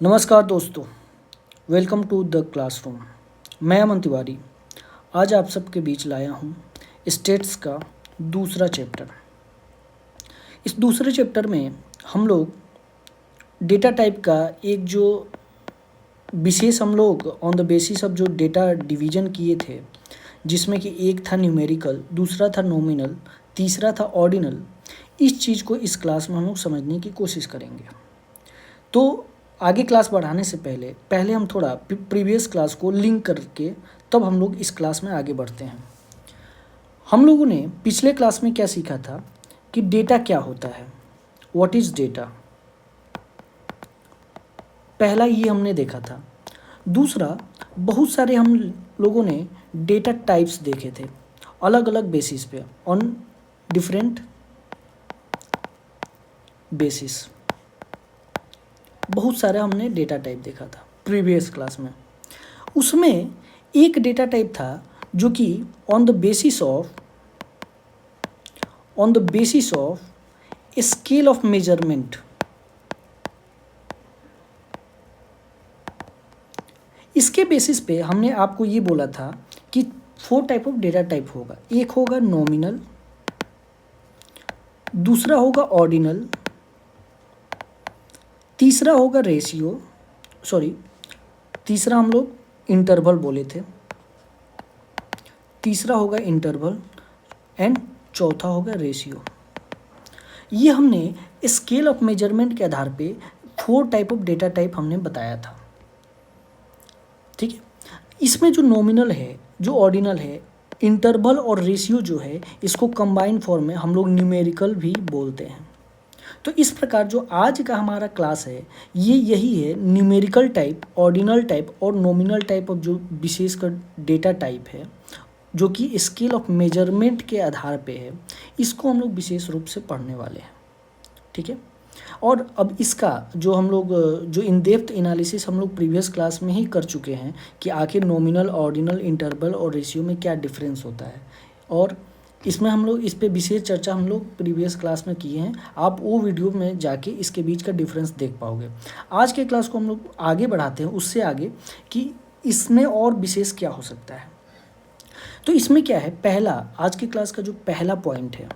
नमस्कार दोस्तों, welcome to the classroom. मैं अमन तिवारी आज आप सबके बीच लाया हूँ स्टेट्स का दूसरा चैप्टर। इस दूसरे चैप्टर में हम लोग डेटा टाइप का एक जो विशेष हम लोग ऑन द बेसिस ऑफ जो डेटा डिवीजन किए थे, जिसमें कि एक था न्यूमेरिकल, दूसरा था नॉमिनल, तीसरा था ऑर्डिनल। इस चीज़ को इस क्लास में हम लोग समझने की कोशिश करेंगे। तो आगे क्लास बढ़ाने से पहले हम थोड़ा प्रीवियस क्लास को लिंक करके तब हम लोग इस क्लास में आगे बढ़ते हैं। हम लोगों ने पिछले क्लास में क्या सीखा था कि डेटा क्या होता है, व्हाट इज़ डेटा। पहला ये हमने देखा था। दूसरा, बहुत सारे हम लोगों ने डेटा टाइप्स देखे थे अलग अलग बेसिस पे, ऑन डिफरेंट बेसिस। बहुत सारे हमने डेटा टाइप देखा था प्रीवियस क्लास में। उसमें एक डेटा टाइप था जो कि on the basis of scale of measurement, इसके बेसिस पे हमने आपको ये बोला था कि 4 टाइप ऑफ डेटा टाइप होगा। एक होगा नॉमिनल, दूसरा होगा ऑर्डिनल, तीसरा होगा तीसरा हम लोग इंटरवल बोले थे, तीसरा होगा इंटरवल एंड चौथा होगा रेशियो। ये हमने स्केल ऑफ मेजरमेंट के आधार पे 4 टाइप ऑफ डेटा टाइप हमने बताया था। ठीक है, इसमें जो नॉमिनल है, जो ऑर्डिनल है, इंटरवल और रेशियो जो है, इसको कंबाइंड फॉर्म में हम लोग न्यूमेरिकल भी बोलते हैं। तो इस प्रकार जो आज का हमारा क्लास है ये यही है, न्यूमेरिकल टाइप, ऑर्डिनल टाइप और नॉमिनल टाइप ऑफ जो विशेषकर डेटा टाइप है जो कि स्केल ऑफ मेजरमेंट के आधार पे है, इसको हम लोग विशेष रूप से पढ़ने वाले हैं। ठीक है, और अब इसका जो हम लोग जो इन डेप्थ एनालिसिस हम लोग प्रीवियस क्लास में ही कर चुके हैं कि आखिर नॉमिनल, ऑर्डिनल, इंटरवल और रेशियो में क्या डिफरेंस होता है, और इसमें हम लोग इस पे विशेष चर्चा हम लोग प्रीवियस क्लास में किए हैं। आप वो वीडियो में जाके इसके बीच का डिफरेंस देख पाओगे। आज के क्लास को हम लोग आगे बढ़ाते हैं, उससे आगे कि इसमें और विशेष क्या हो सकता है। तो इसमें क्या है, पहला आज की क्लास का जो पहला पॉइंट है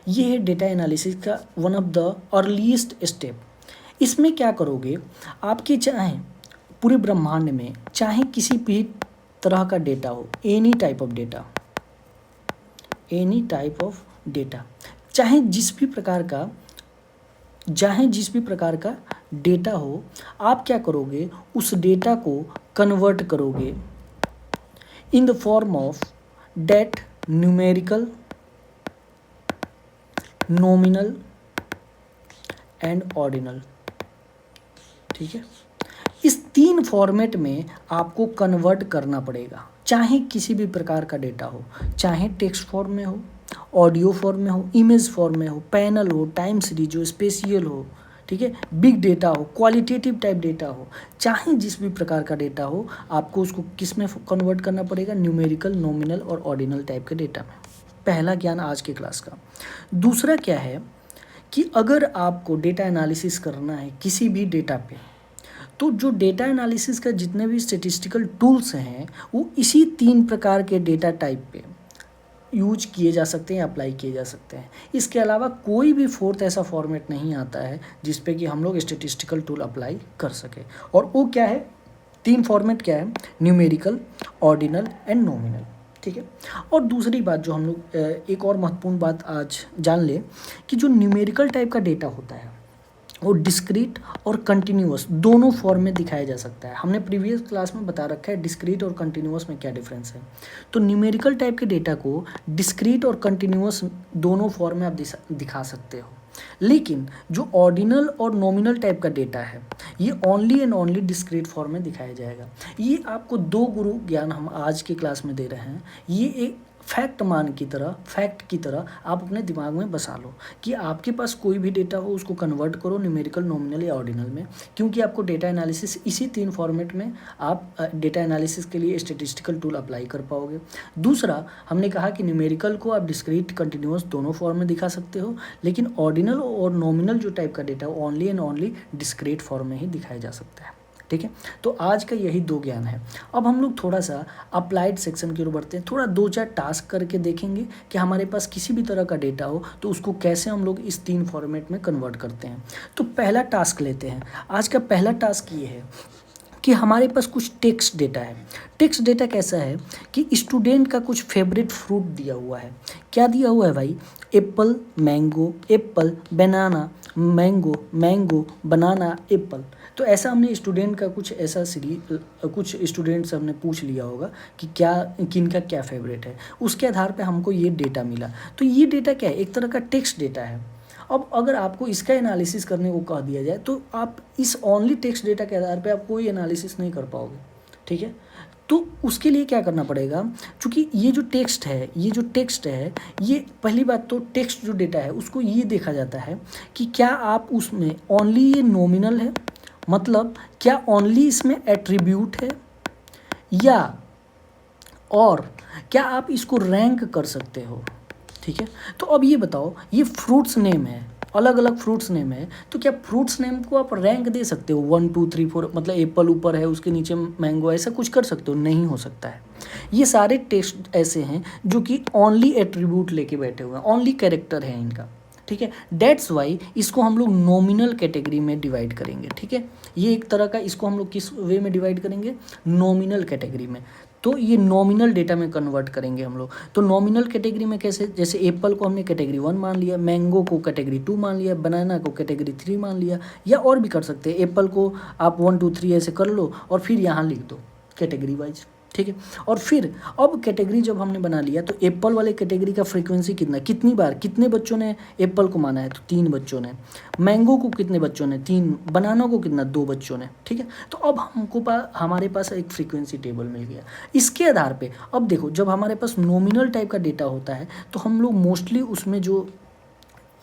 ये है डेटा एनालिसिस का one of the earliest step. इसमें क्या करोगे, आपके चाहे पूरे ब्रह्मांड में चाहे किसी भी तरह का डेटा हो, एनी टाइप ऑफ डेटा, चाहे जिस भी प्रकार का डेटा हो, आप क्या करोगे, उस डेटा को कन्वर्ट करोगे in the form of date numerical, nominal and ordinal. ठीक है, इस 3 फॉर्मेट में आपको कन्वर्ट करना पड़ेगा। चाहे किसी भी प्रकार का डेटा हो, चाहे टेक्स्ट फॉर्म में हो, ऑडियो फॉर्म में हो, इमेज फॉर्म में हो, पैनल हो, टाइम सीरीज हो, स्पेशियल हो, ठीक है, बिग डेटा हो, क्वालिटेटिव टाइप डेटा हो, चाहे जिस भी प्रकार का डेटा हो, आपको उसको किस में कन्वर्ट करना पड़ेगा, न्यूमेरिकल, नॉमिनल और ऑर्डिनल टाइप के डेटा में। पहला ज्ञान आज के क्लास का। दूसरा क्या है कि अगर आपको डेटा एनालिसिस करना है किसी भी डेटा पे, तो जो डेटा एनालिसिस का जितने भी स्टेटिस्टिकल टूल्स हैं वो इसी 3 प्रकार के डेटा टाइप पे यूज किए जा सकते हैं, अप्लाई किए जा सकते हैं। इसके अलावा कोई भी 4th ऐसा फॉर्मेट नहीं आता है जिस पे कि हम लोग स्टेटिस्टिकल टूल अप्लाई कर सके। और वो क्या है, 3 फॉर्मेट क्या है, न्यूमेरिकल, ऑर्डिनल एंड नॉमिनल। ठीक है, और दूसरी बात जो हम लोग एक और महत्वपूर्ण बात आज जान ले कि जो न्यूमेरिकल टाइप का डेटा होता है वो डिस्क्रीट और कंटिन्यूअस दोनों फॉर्म में दिखाया जा सकता है। हमने प्रीवियस क्लास में बता रखा है डिस्क्रीट और कंटिन्यूअस में क्या डिफरेंस है। तो न्यूमेरिकल टाइप के डेटा को डिस्क्रीट और कंटिन्यूअस दोनों फॉर्म में आप दिखा सकते हो, लेकिन जो ऑर्डिनल और नॉमिनल टाइप का डेटा है ये only and only discrete form में दिखाया जाएगा। ये आपको 2 गुरु ज्ञान हम आज के क्लास में दे रहे हैं। ये एक फैक्ट की तरह आप अपने दिमाग में बसा लो कि आपके पास कोई भी डेटा हो उसको कन्वर्ट करो न्यूमेरिकल, नॉमिनल या ऑर्डिनल में, क्योंकि आपको डेटा एनालिसिस इसी 3 फॉर्मेट में आप डेटा एनालिसिस के लिए स्टैटिस्टिकल टूल अप्लाई कर पाओगे। दूसरा, हमने कहा कि न्यूमेरिकल को आप डिस्क्रीट, कंटिन्यूअस दोनों फॉर्म में दिखा सकते हो, लेकिन ऑर्डिनल और नॉमिनल जो टाइप का डेटा है only and only discrete form में ही दिखाया जा सकता है। ठीक है, तो आज का यही 2 ज्ञान है। अब हम लोग थोड़ा सा अप्लाइड सेक्शन की ओर बढ़ते हैं, थोड़ा 2-4 टास्क करके देखेंगे कि हमारे पास किसी भी तरह का डेटा हो तो उसको कैसे हम लोग इस 3 फॉर्मेट में कन्वर्ट करते हैं। तो पहला टास्क लेते हैं। आज का पहला टास्क ये है कि हमारे पास कुछ टेक्स्ट डेटा है। टेक्स्ट डेटा कैसा है कि स्टूडेंट का कुछ फेवरेट फ्रूट दिया हुआ है। क्या दिया हुआ है भाई? एप्पल, मैंगो, एप्पल, बनाना, मैंगो, मैंगो, बनाना, एप्पल। तो ऐसा हमने स्टूडेंट का कुछ ऐसा कुछ स्टूडेंट से हमने पूछ लिया होगा कि क्या किनका क्या फेवरेट है, उसके आधार पे हमको ये डेटा मिला। तो ये डेटा क्या है? एक तरह का टेक्स्ट डेटा है। अब अगर आपको इसका एनालिसिस करने को कह दिया जाए तो आप इस ओनली टेक्स्ट डेटा के आधार पे आप कोई एनालिसिस नहीं कर पाओगे। ठीक है, तो उसके लिए क्या करना पड़ेगा, क्योंकि ये जो टेक्स्ट है ये पहली बात तो टेक्स्ट जो डेटा है उसको ये देखा जाता है कि क्या आप उसमें ओनली ये नॉमिनल है, मतलब क्या ओनली इसमें एट्रीब्यूट है, या और क्या आप इसको रैंक कर सकते हो। ठीक है, तो अब ये बताओ, ये फ्रूट्स नेम है, अलग अलग फ्रूट्स नेम है, तो क्या फ्रूट्स नेम को आप रैंक दे सकते हो 1 2 3 4, मतलब एप्पल ऊपर है उसके नीचे मैंगो, ऐसा कुछ कर सकते हो? नहीं हो सकता है। ये सारे टेक्स्ट ऐसे हैं जो कि ओनली एट्रीब्यूट लेके बैठे हुए हैं, ओनली कैरेक्टर है इनका। ठीक है, डेट्स वाई इसको हम लोग नॉमिनल कैटेगरी में डिवाइड करेंगे। ठीक है, ये एक तरह का, इसको हम लोग किस वे में डिवाइड करेंगे? नॉमिनल कैटेगरी में। तो ये नॉमिनल डेटा में कन्वर्ट करेंगे हम लोग। तो नॉमिनल कैटेगरी में कैसे? जैसे एप्पल को हमने कैटेगरी 1 मान लिया, मैंगो को कैटेगरी 2 मान लिया, बनाना को कैटेगरी 3 मान लिया, या और भी कर सकते हैं। एप्पल को आप 1 2 3 ऐसे कर लो और फिर यहाँ लिख दो कैटेगरी वाइज। ठीक है, और फिर अब कैटेगरी जब हमने बना लिया तो एप्पल वाले कैटेगरी का फ्रीक्वेंसी कितनी बार, कितने बच्चों ने एप्पल को माना है? तो 3 बच्चों ने। मैंगो को कितने बच्चों ने? 3। बनाना को कितना? 2 बच्चों ने। ठीक है, तो अब हमारे पास एक फ्रीक्वेंसी टेबल मिल गया। इसके आधार पे अब देखो, जब हमारे पास नॉमिनल टाइप का डेटा होता है तो हम लोग मोस्टली उसमें जो,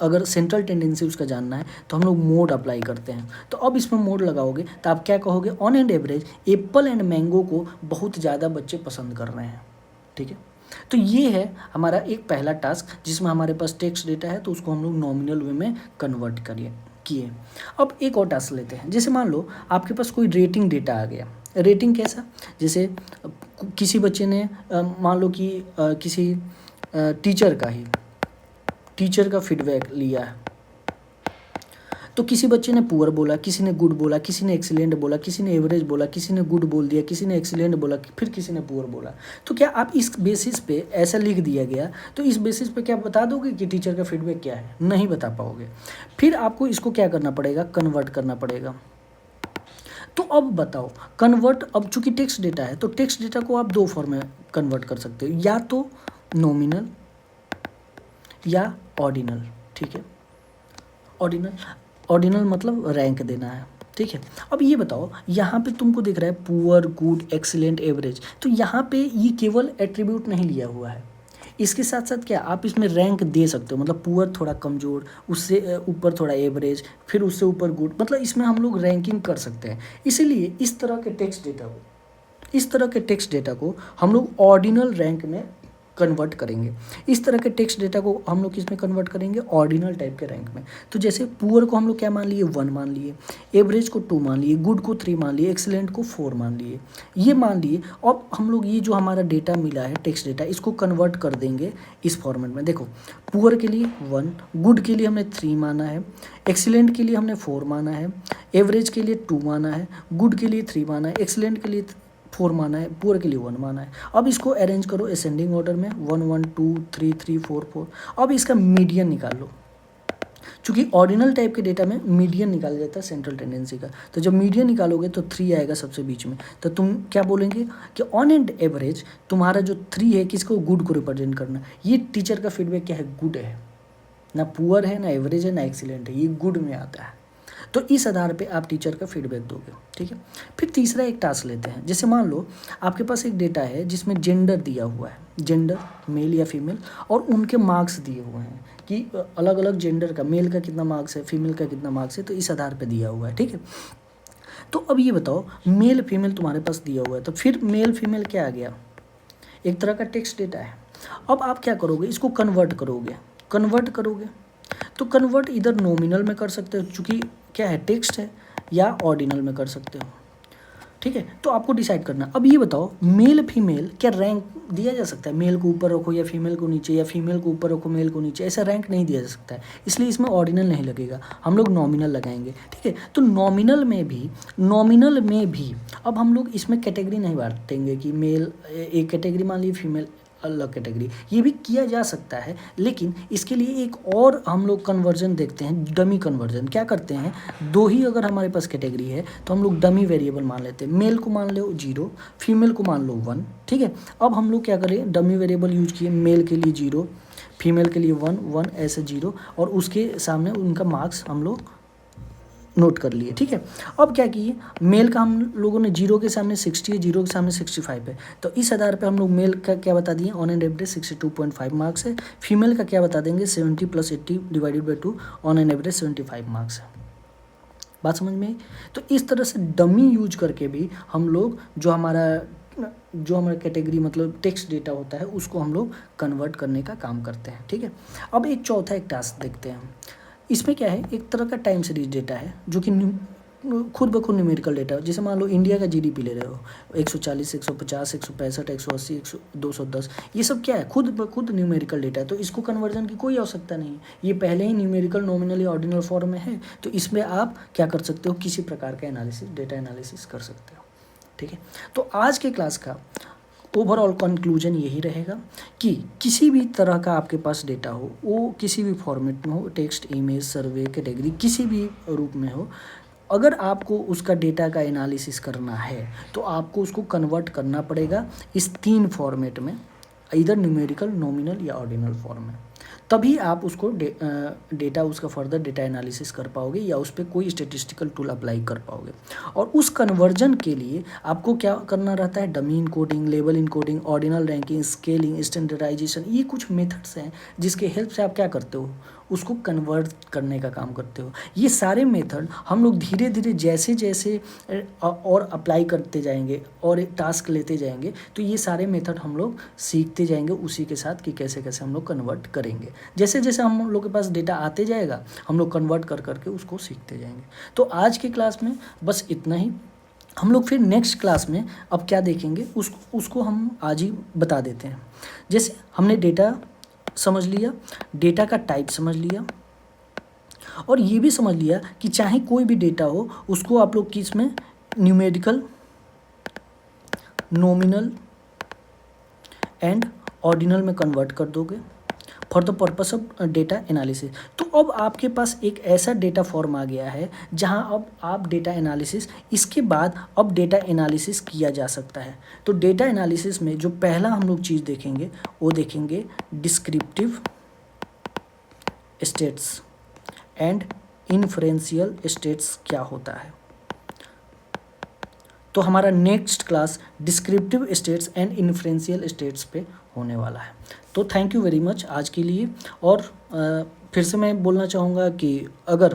अगर सेंट्रल टेंडेंसी उसका जानना है तो हम लोग मोड अप्लाई करते हैं। तो अब इसमें मोड लगाओगे तो आप क्या कहोगे? On and average Apple and mango को बहुत ज़्यादा बच्चे पसंद कर रहे हैं। ठीक है, तो ये है हमारा एक पहला टास्क जिसमें हमारे पास टेक्स्ट डेटा है तो उसको हम लोग नॉमिनल वे में कन्वर्ट किए। अब एक और टास्क लेते हैं। जैसे मान लो आपके पास कोई रेटिंग डेटा आ गया। रेटिंग कैसा? जैसे किसी बच्चे ने मान लो कि किसी टीचर का फीडबैक लिया है, तो किसी बच्चे ने पुअर बोला, किसी ने गुड बोला, किसी ने एक्सीलेंट बोला, किसी ने एवरेज बोला, किसी ने गुड बोल दिया, किसी ने एक्सीलेंट बोला, फिर किसी ने पुअर बोला। तो क्या आप इस बेसिस पे ऐसा लिख दिया गया तो इस बेसिस पे क्या बता दोगे कि टीचर का फीडबैक क्या है? नहीं बता पाओगे। फिर आपको इसको क्या करना पड़ेगा? कन्वर्ट करना पड़ेगा। तो अब बताओ कन्वर्ट, अब चूंकि टेक्स्ट डेटा है तो टेक्स्ट डेटा को आप 2 फॉर्म में कन्वर्ट कर सकते हो, या तो नॉमिनल या ऑर्डिनल। ठीक है, ऑर्डिनल मतलब रैंक देना है। ठीक है, अब ये बताओ, यहाँ पे तुमको दिख रहा है पुअर, गुड, एक्सीलेंट, एवरेज, तो यहाँ पे ये केवल एट्रीब्यूट नहीं लिया हुआ है, इसके साथ साथ क्या आप इसमें रैंक दे सकते हो, मतलब पुअर थोड़ा कमज़ोर, उससे ऊपर थोड़ा एवरेज, फिर उससे ऊपर गुड, मतलब इसमें हम लोग रैंकिंग कर सकते हैं। इसीलिए इस तरह के टेक्स्ट डेटा को हम लोग ऑर्डिनल रैंक में कन्वर्ट करेंगे। इस तरह के टेक्स्ट डेटा को हम लोग किस में कन्वर्ट करेंगे? ऑर्डिनल टाइप के रैंक में। तो जैसे पुअर को हम लोग क्या मान लिए? 1 मान लिए, एवरेज को 2 मान लिए, गुड को 3 मान लिए, एक्सीलेंट को 4 मान लिए, ये मान लिए। अब हम लोग ये जो हमारा डेटा मिला है टेक्स्ट डेटा, इसको कन्वर्ट कर देंगे इस फॉर्मेट में। देखो, पुअर के लिए 1, गुड के लिए हमने 3 माना है, एक्सीलेंट के लिए हमने 4 माना है, एवरेज के लिए 2 माना है, गुड के लिए 3 माना है, एक्सीलेंट के लिए 4 माना है, पुअर के लिए 1 माना है। अब इसको अरेंज करो असेंडिंग ऑर्डर में, 1 1 2 3 3 4 4। अब इसका मीडियन निकाल लो, क्योंकि ऑर्डिनल टाइप के डेटा में मीडियन निकाला जाता है सेंट्रल टेंडेंसी का। तो जब मीडियन निकालोगे तो 3 आएगा सबसे बीच में। तो तुम क्या बोलेंगे कि ऑन एंड एवरेज तुम्हारा जो 3 है किसको? गुड को रिप्रेजेंट करना। ये टीचर का फीडबैक क्या है? गुड है, ना पुअर है, ना एवरेज है, ना एक्सीलेंट है, ये गुड में आता है। तो इस आधार पे आप टीचर का फीडबैक दोगे, ठीक है। फिर तीसरा एक टास्क लेते हैं। जैसे मान लो आपके पास एक डेटा है जिसमें जेंडर दिया हुआ है, जेंडर मेल या फीमेल, और उनके मार्क्स दिए हुए हैं कि अलग अलग जेंडर का, मेल का कितना मार्क्स है, फीमेल का कितना मार्क्स है, तो इस आधार पर दिया हुआ है, ठीक है। तो अब ये बताओ, मेल फीमेल तुम्हारे पास दिया हुआ है, तो फिर मेल फीमेल क्या आ गया, एक तरह का टेक्स्ट डेटा है। अब आप क्या करोगे, इसको कन्वर्ट करोगे। तो कन्वर्ट इधर नॉमिनल में कर सकते हो, चूँकि क्या है, टेक्स्ट है, या ऑर्डिनल में कर सकते हो, ठीक है। तो आपको डिसाइड करना। अब ये बताओ, मेल फीमेल क्या रैंक दिया जा सकता है, मेल को ऊपर रखो या फीमेल को नीचे, या फीमेल को ऊपर रखो मेल को नीचे, ऐसा रैंक नहीं दिया जा सकता है, इसलिए इसमें ऑर्डिनल नहीं लगेगा, हम लोग नॉमिनल लगाएंगे, ठीक है। तो नॉमिनल में भी अब हम लोग इसमें कैटेगरी नहीं बांटेंगे कि मेल एक कैटेगरी मान ली, फीमेल अलग कैटेगरी, ये भी किया जा सकता है, लेकिन इसके लिए एक और हम लोग कन्वर्जन देखते हैं, डमी कन्वर्जन। क्या करते हैं, दो ही अगर हमारे पास कैटेगरी है तो हम लोग डमी वेरिएबल मान लेते हैं, मेल को मान लो 0, फीमेल को मान लो 1, ठीक है। अब हम लोग क्या करें, डमी वेरिएबल यूज किए, मेल के लिए 0, फीमेल के लिए 1 ऐसे 0, और उसके सामने उनका मार्क्स हम लोग नोट कर लिए, ठीक है। अब क्या किए, मेल का हम लोगों ने 0 के सामने 60 है, 0 के सामने 65 है, तो इस आधार पे हम लोग मेल का क्या बता दिए, ऑन एन एवरेज 62.5 मार्क्स है। फीमेल का क्या बता देंगे, 70 + 80 / 2, ऑन एन एवरेज 75 मार्क्स है। बात समझ में आई? तो इस तरह से डमी यूज करके भी हम लोग जो हमारा कैटेगरी मतलब टेक्स्ट डेटा होता है उसको हम लोग कन्वर्ट करने का काम करते हैं, ठीक है। अब एक चौथा एक टास्क देखते हैं। इसमें क्या है, एक तरह का टाइम सीरीज डेटा है जो कि खुद ब खुद न्यूमेरिकल डेटा। जैसे मान लो इंडिया का जीडीपी ले रहे हो, 140, 150, 165, 180, 210, ये सब क्या है, खुद ब खुद न्यूमेरिकल डेटा है, तो इसको कन्वर्जन की कोई आवश्यकता नहीं है, ये पहले ही न्यूमेरिकल, नॉमिनल या ऑर्डिनल फॉर्म में है, तो इसमें आप क्या कर सकते हो, किसी प्रकार का एनालिसिस, डेटा एनालिसिस कर सकते हो, ठीक है। तो आज के क्लास का ओवरऑल कंक्लूजन यही रहेगा कि किसी भी तरह का आपके पास डेटा हो, वो किसी भी फॉर्मेट में हो, टेक्स्ट, इमेज, सर्वे, कैटेगरी, किसी भी रूप में हो, अगर आपको उसका डेटा का एनालिसिस करना है तो आपको उसको कन्वर्ट करना पड़ेगा इस 3 फॉर्मेट में, इधर न्यूमेरिकल, नॉमिनल या ऑर्डिनल फॉर्म में, तभी आप उसको डेटा उसका फर्दर डेटा एनालिसिस कर पाओगे या उस पर कोई स्टेटिस्टिकल टूल अप्लाई कर पाओगे। और उस कन्वर्जन के लिए आपको क्या करना रहता है, dummy encoding, label encoding, ordinal ranking, scaling, standardization, ये कुछ मेथड्स हैं जिसके हेल्प से आप क्या करते हो, उसको कन्वर्ट करने का काम करते हो। ये सारे मेथड हम लोग धीरे धीरे जैसे जैसे और अप्लाई करते जाएंगे और टास्क लेते जाएंगे, तो ये सारे मेथड हम लोग सीखते जाएंगे उसी के साथ कि कैसे कैसे हम लोग कन्वर्ट करेंगे। जैसे जैसे हम लोग के पास डेटा आते जाएगा हम लोग कन्वर्ट कर करके उसको सीखते जाएंगे। तो आज की क्लास में बस इतना ही। हम लोग फिर नेक्स्ट क्लास में अब क्या देखेंगे उसको हम आज ही बता देते हैं। जैसे हमने डेटा समझ लिया, डेटा का टाइप समझ लिया, और ये भी समझ लिया कि चाहे कोई भी डेटा हो उसको आप लोग किस में, न्यूमेरिकल, नॉमिनल एंड ऑर्डिनल में कन्वर्ट कर दोगे for the purpose of data analysis. तो अब आपके पास एक ऐसा डेटा फॉर्म आ गया है जहां अब आप डेटा एनालिसिस, इसके बाद अब डेटा एनालिसिस किया जा सकता है। तो डेटा एनालिसिस में जो पहला हम लोग चीज़ देखेंगे वो देखेंगे descriptive stats and inferential stats क्या होता है। तो हमारा next class descriptive stats and inferential stats पे होने वाला है। तो थैंक यू वेरी मच आज के लिए। और फिर से मैं बोलना चाहूँगा कि अगर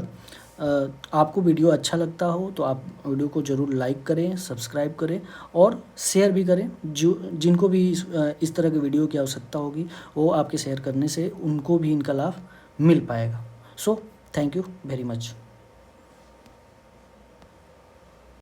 आपको वीडियो अच्छा लगता हो तो आप वीडियो को ज़रूर लाइक करें, सब्सक्राइब करें और शेयर भी करें। जिनको भी इस तरह के वीडियो की आवश्यकता होगी वो आपके शेयर करने से उनको भी इनका लाभ मिल पाएगा। So thank you very much.